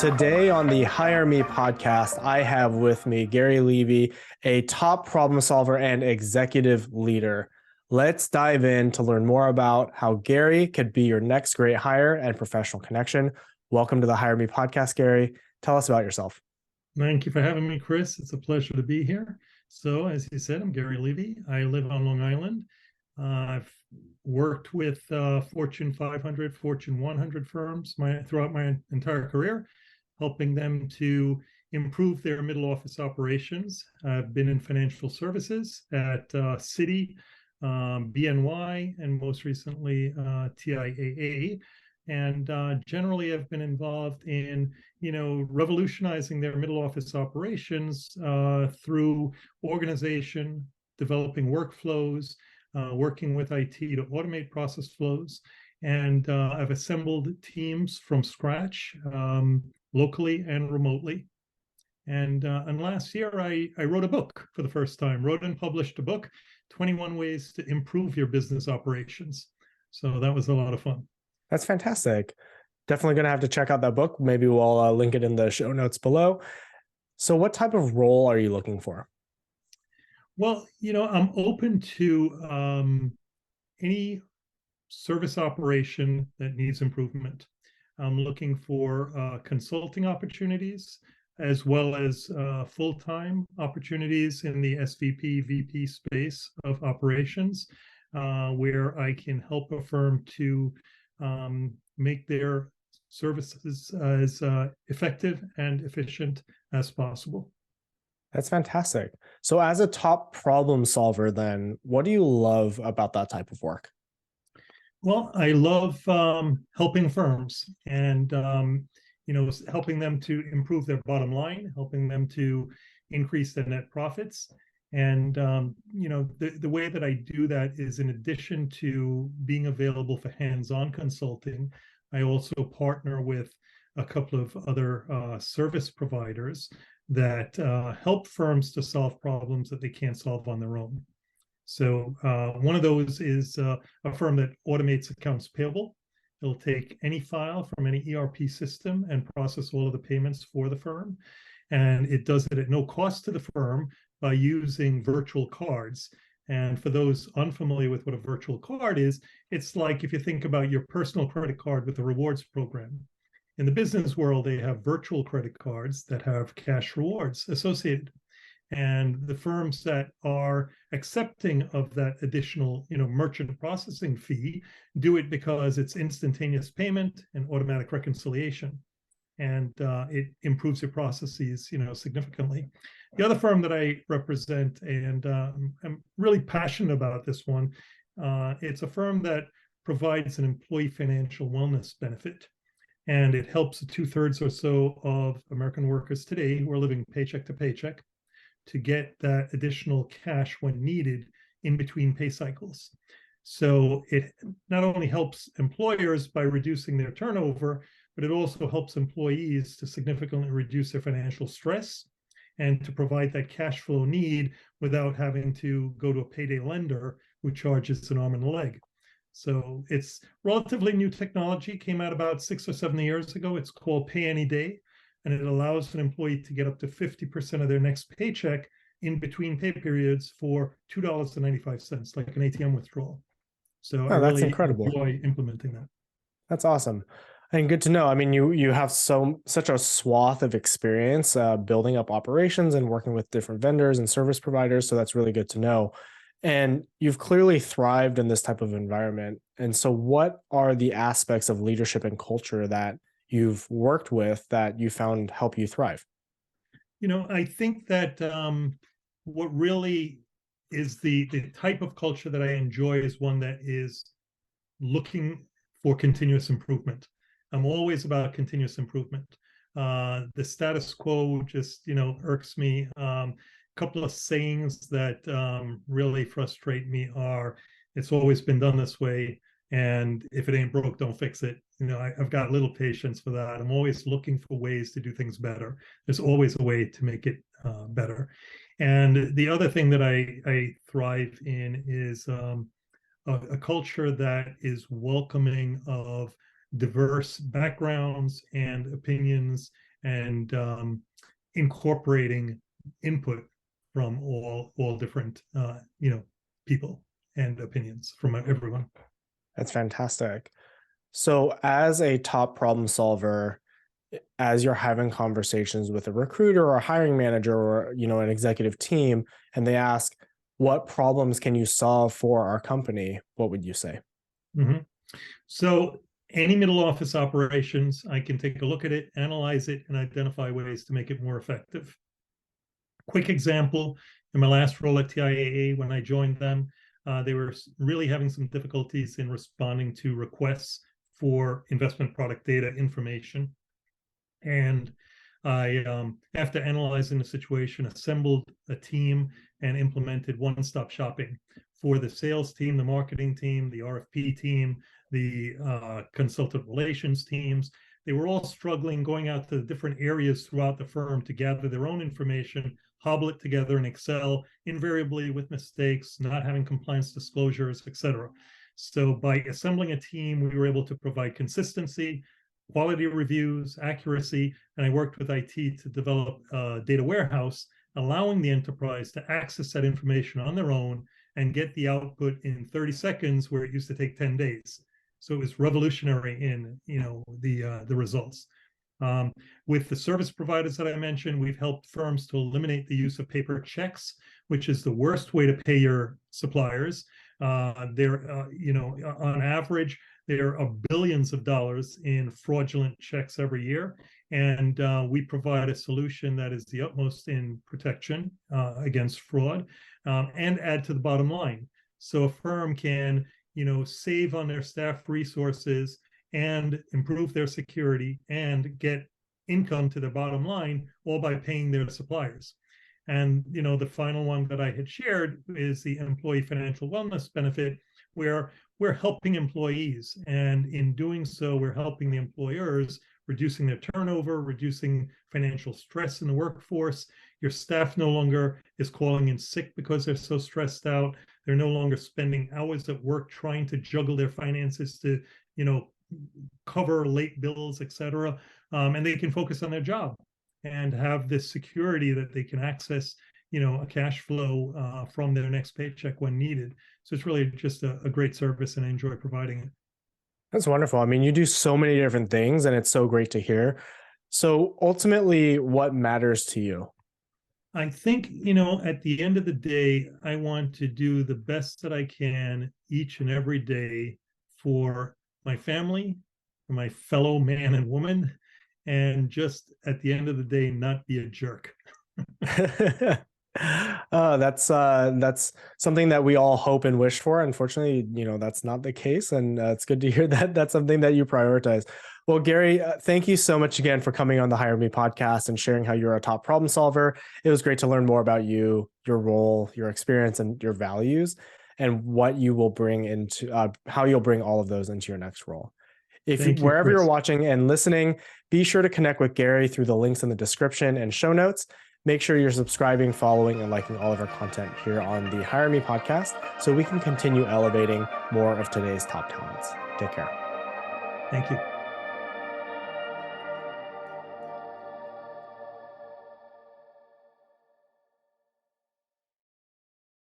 Today on the Hire Me podcast, I have with me Gary Levy, a top problem solver and executive leader. Let's dive in to learn more about how Gary could be your next great hire and professional connection. Welcome to the Hire Me podcast, Gary. Tell us about yourself. Thank you for having me, Chris. It's a pleasure to be here. So, as you said, I'm Gary Levy. I live on Long Island. I've worked with Fortune 500, Fortune 100 firms throughout my entire career, helping them to improve their middle office operations. I've been in financial services at Citi, BNY, and most recently TIAA. And generally, I've been involved in, revolutionizing their middle office operations through organization, developing workflows, working with IT to automate process flows. And I've assembled teams from scratch, locally and remotely. And last year, I wrote a book for the first time, wrote and published a book, 21 Ways to Improve Your Business Operations. So that was a lot of fun. That's fantastic. Definitely going to have to check out that book. Maybe we'll link it in the show notes below. So what type of role are you looking for? Well, I'm open to any service operation that needs improvement. I'm looking for consulting opportunities as well as full-time opportunities in the SVP, VP space of operations, where I can help a firm to make their services as effective and efficient as possible. That's fantastic. So as a top problem solver, then, what do you love about that type of work? Well, I love helping firms and, helping them to improve their bottom line, helping them to increase their net profits. And, the way that I do that is, in addition to being available for hands-on consulting, I also partner with a couple of other service providers that help firms to solve problems that they can't solve on their own. So one of those is a firm that automates accounts payable. It'll take any file from any ERP system and process all of the payments for the firm. And it does it at no cost to the firm by using virtual cards. And for those unfamiliar with what a virtual card is, it's like if you think about your personal credit card with a rewards program. In the business world, they have virtual credit cards that have cash rewards associated. And the firms that are accepting of that additional, merchant processing fee do it because it's instantaneous payment and automatic reconciliation. And it improves your processes, significantly. The other firm that I represent, and I'm really passionate about this one, it's a firm that provides an employee financial wellness benefit. And it helps 2/3 or so of American workers today who are living paycheck to paycheck to get that additional cash when needed in between pay cycles. So it not only helps employers by reducing their turnover, but it also helps employees to significantly reduce their financial stress and to provide that cash flow need without having to go to a payday lender who charges an arm and a leg. So it's relatively new technology, came out about 6 or 7 years ago. It's called Pay Any Day, and it allows an employee to get up to 50% of their next paycheck in between pay periods for $2.95, like an ATM withdrawal. So I That's really incredible. enjoy implementing that. That's awesome. And good to know. I mean, you have such a swath of experience building up operations and working with different vendors and service providers. So that's really good to know. And you've clearly thrived in this type of environment. And so what are the aspects of leadership and culture that you've worked with that you found help you thrive? I think that what really is the type of culture that I enjoy is one that is looking for continuous improvement. I'm always about continuous improvement. The status quo just, irks me. Couple of sayings that really frustrate me are, it's always been done this way, and if it ain't broke, don't fix it. I've got little patience for that. I'm always looking for ways to do things better. There's always a way to make it better. And the other thing that I thrive in is a culture that is welcoming of diverse backgrounds and opinions and incorporating input from all different people and opinions from everyone. That's fantastic. So, as a top problem solver, as you're having conversations with a recruiter or a hiring manager or an executive team, and they ask, "What problems can you solve for our company?" What would you say? Mhm. So any middle office operations, I can take a look at it, analyze it, and identify ways to make it more effective. Quick example, in my last role at TIAA, when I joined them, they were really having some difficulties in responding to requests for investment product data information. And I, after analyzing the situation, assembled a team and implemented one-stop shopping for the sales team, the marketing team, the RFP team, the consultant relations teams. They were all struggling, going out to the different areas throughout the firm to gather their own information, hobble it together in Excel, invariably with mistakes, not having compliance disclosures, etc. So by assembling a team, we were able to provide consistency, quality reviews, accuracy, and I worked with IT to develop a data warehouse, allowing the enterprise to access that information on their own and get the output in 30 seconds where it used to take 10 days. So it was revolutionary in the results. With the service providers that I mentioned, we've helped firms to eliminate the use of paper checks, which is the worst way to pay your suppliers. On average, there are billions of dollars in fraudulent checks every year, and we provide a solution that is the utmost in protection against fraud, and add to the bottom line. So a firm can, save on their staff resources and improve their security and get income to their bottom line, all by paying their suppliers. And the final one that I had shared is the employee financial wellness benefit, where we're helping employees, and in doing so, we're helping the employers, reducing their turnover, reducing financial stress in the workforce. Your staff no longer is calling in sick because they're so stressed out. They're no longer spending hours at work trying to juggle their finances to, cover late bills, etc. And they can focus on their job and have this security that they can access, a cash flow from their next paycheck when needed. So it's really just a great service, and I enjoy providing it. That's wonderful. I mean, you do so many different things, and it's so great to hear. So, ultimately, what matters to you? I think, at the end of the day, I want to do the best that I can each and every day for my family, for my fellow man and woman, and just at the end of the day, not be a jerk. That's something that we all hope and wish for. Unfortunately, that's not the case, and it's good to hear that that's something that you prioritize. Well, Gary, thank you so much again for coming on the Hire Me podcast and sharing how you're a top problem solver. It was great to learn more about you, your role, your experience, and your values, and what you will bring into how you'll bring all of those into your next role. Thank you, Wherever you're Chris. watching and listening, be sure to connect with Gary through the links in the description and show notes. Make sure you're subscribing, following, and liking all of our content here on the Hire Me podcast so we can continue elevating more of today's top talents. Take care. Thank you.